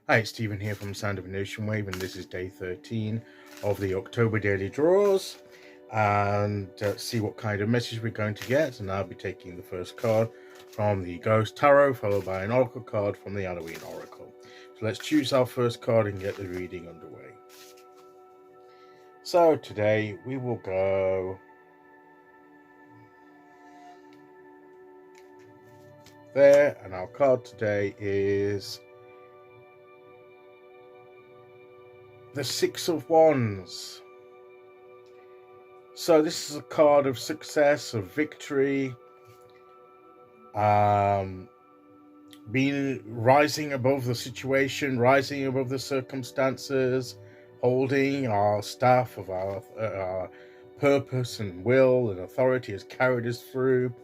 Hi, it's Stephen here from Sound of an Ocean Wave, and this is day 13 of the October daily draws. And see what kind of message we're going to get. And I'll be taking the first card from the Ghost Tarot, followed by an Oracle card from the Halloween Oracle. So let's choose our first card and get the reading underway. So today we will go there, and our card today is the Six of Wands. So this is a card of success, of victory, being rising above the situation, rising above the circumstances, holding our staff of our purpose and will and authority has carried us through,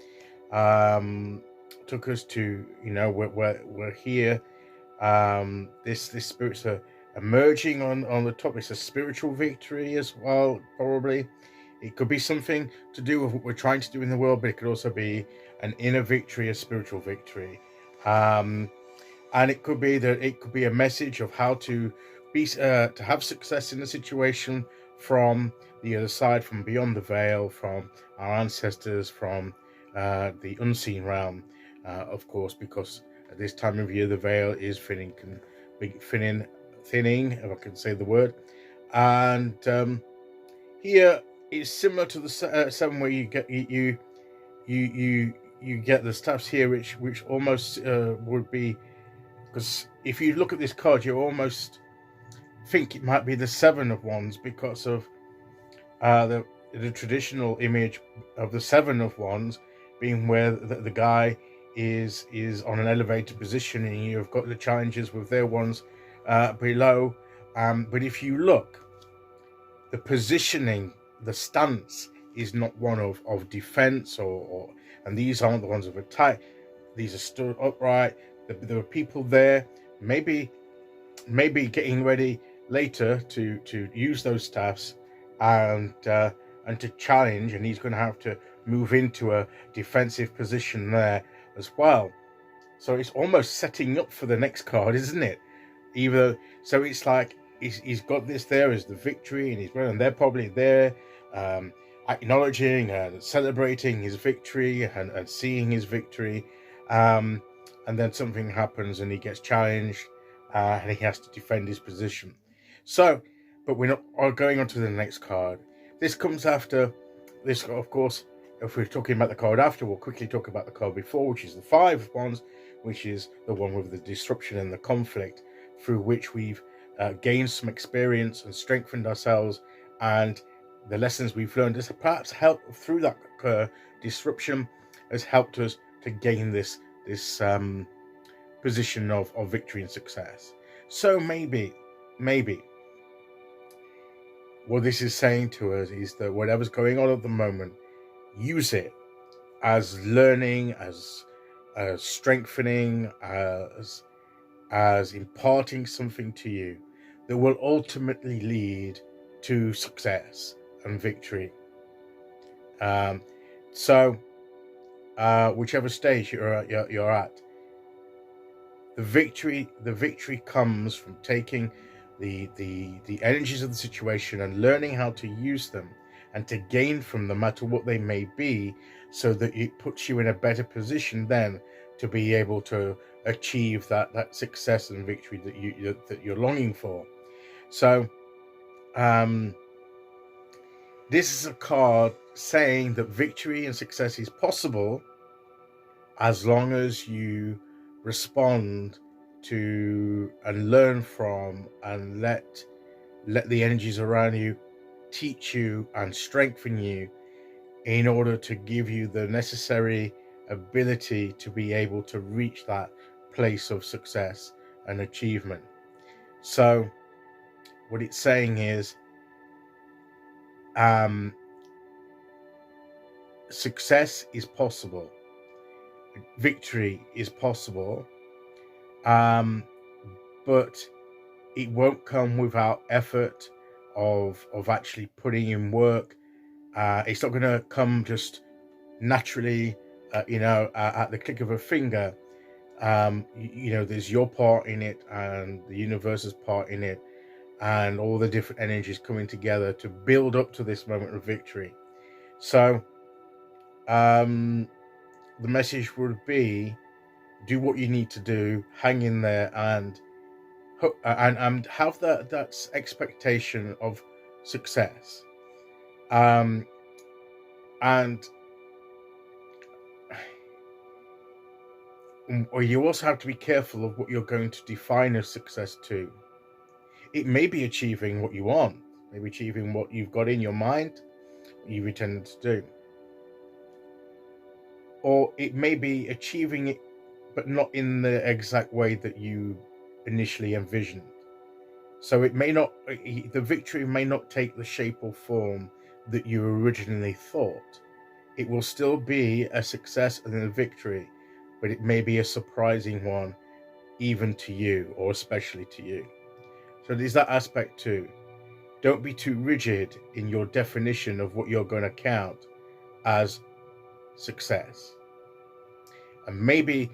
took us to, we're here. This spirit's emerging on the top. It's a spiritual victory as well, probably. It could be something to do with what we're trying to do in the world, but it could also be an inner victory, a spiritual victory. And it could be a message of how to be to have success in the situation from the other side, from beyond the veil, from our ancestors, from the unseen realm, of course, because at this time of year the veil is thinning, if I can say the word. And here it's similar to the seven, where you get you get the staffs here, which almost would be, because if you look at this card, you almost think it might be the Seven of Wands, because of the traditional image of the Seven of Wands being where the guy is on an elevated position, and you've got the challenges with their wands below. But if you look, the positioning, the stance is not one of defense and these aren't the ones of attack. These are stood upright. There are people there, maybe getting ready later to use those staffs and to challenge, and he's going to have to move into a defensive position there as well. So it's almost setting up for the next card, isn't it? So it's like he's got this there as the victory, and they're probably there acknowledging and celebrating his victory and seeing his victory, and then something happens and he gets challenged, and he has to defend his position. So, but we're not going on to the next card. This comes after this, of course. If we're talking about the card after, we'll quickly talk about the card before, which is the Five of Wands, which is the one with the disruption and the conflict, through which we've gained some experience and strengthened ourselves, and the lessons we've learned has perhaps helped through that disruption, has helped us to gain this position of victory and success. So maybe what this is saying to us is that whatever's going on at the moment, use it as learning, as strengthening, as imparting something to you that will ultimately lead to success and victory. So whichever stage you're at, the victory comes from taking the energies of the situation and learning how to use them and to gain from them, no matter what they may be, so that it puts you in a better position then to be able to achieve that success and victory that you're longing for. So this is a card saying that victory and success is possible as long as you respond to and learn from and let the energies around you teach you and strengthen you in order to give you the necessary ability to be able to reach that place of success and achievement. So what it's saying is success is possible, victory is possible, but it won't come without effort of actually putting in work. It's not going to come just naturally, at the click of a finger. There's your part in it and the universe's part in it, and all the different energies coming together to build up to this moment of victory. So the message would be, do what you need to do, hang in there, and have that expectation of success. And or you also have to be careful of what you're going to define as success too. It may be achieving what you want, maybe achieving what you've got in your mind, you intend to do. Or it may be achieving it, but not in the exact way that you initially envisioned. So it may not, the victory may not take the shape or form that you originally thought. It will still be a success and a victory, but it may be a surprising one, even to you, or especially to you. So there's that aspect too. Don't be too rigid in your definition of what you're going to count as success. And maybe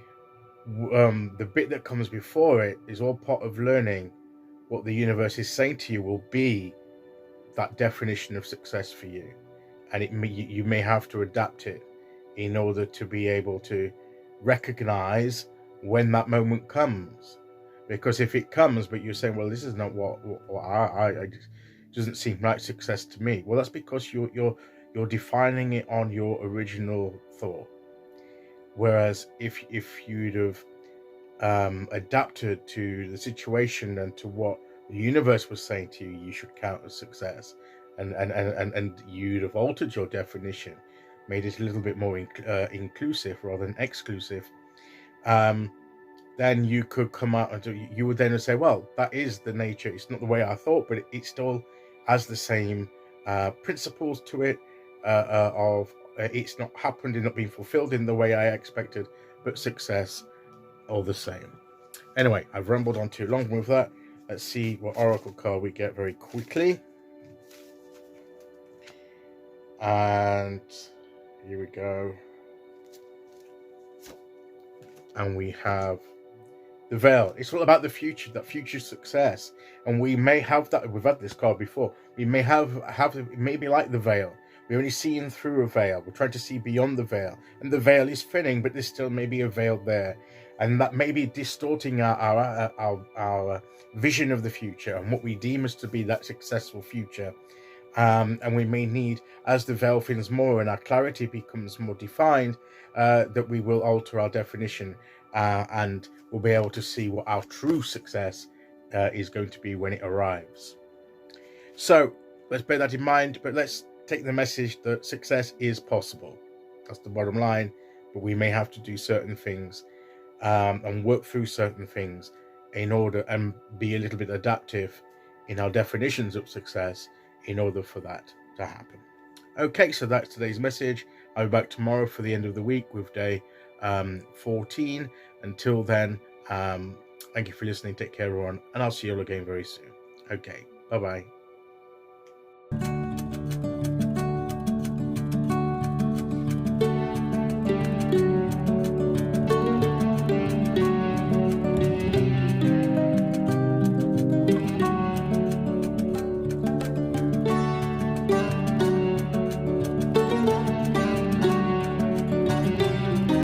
the bit that comes before it is all part of learning what the universe is saying to you will be that definition of success for you. And you may have to adapt it in order to be able to recognize when that moment comes. Because if it comes, but you're saying, well, this is not what I doesn't seem like success to me. Well, that's because you're defining it on your original thought. Whereas if you'd have adapted to the situation and to what the universe was saying to you, you should count as success, and you'd have altered your definition, made it a little bit more inclusive rather than exclusive, then you could come out and you would then say, well, that is the nature. It's not the way I thought, but it still has the same principles to it of it's not happened and not being fulfilled in the way I expected, but success all the same. Anyway, I've rambled on too long with that. Let's see what oracle card we get very quickly. And here we go. And we have the Veil. It's all about the future, that future success. And we may have that. We've had this card before. We may have it may be like the Veil. We're only seeing through a veil. We're trying to see beyond the veil. And the veil is thinning, but there's still maybe a veil there. And that may be distorting our vision of the future and what we deem as to be that successful future. And we may need, as the veil thins more and our clarity becomes more defined, that we will alter our definition and we'll be able to see what our true success is going to be when it arrives. So let's bear that in mind, but let's take the message that success is possible. That's the bottom line, but we may have to do certain things and work through certain things in order and be a little bit adaptive in our definitions of success in order for that to happen. Okay, so that's today's message. I'll be back tomorrow for the end of the week with day 14. Until then, thank you for listening. Take care, everyone, and I'll see you all again very soon. Okay, bye-bye.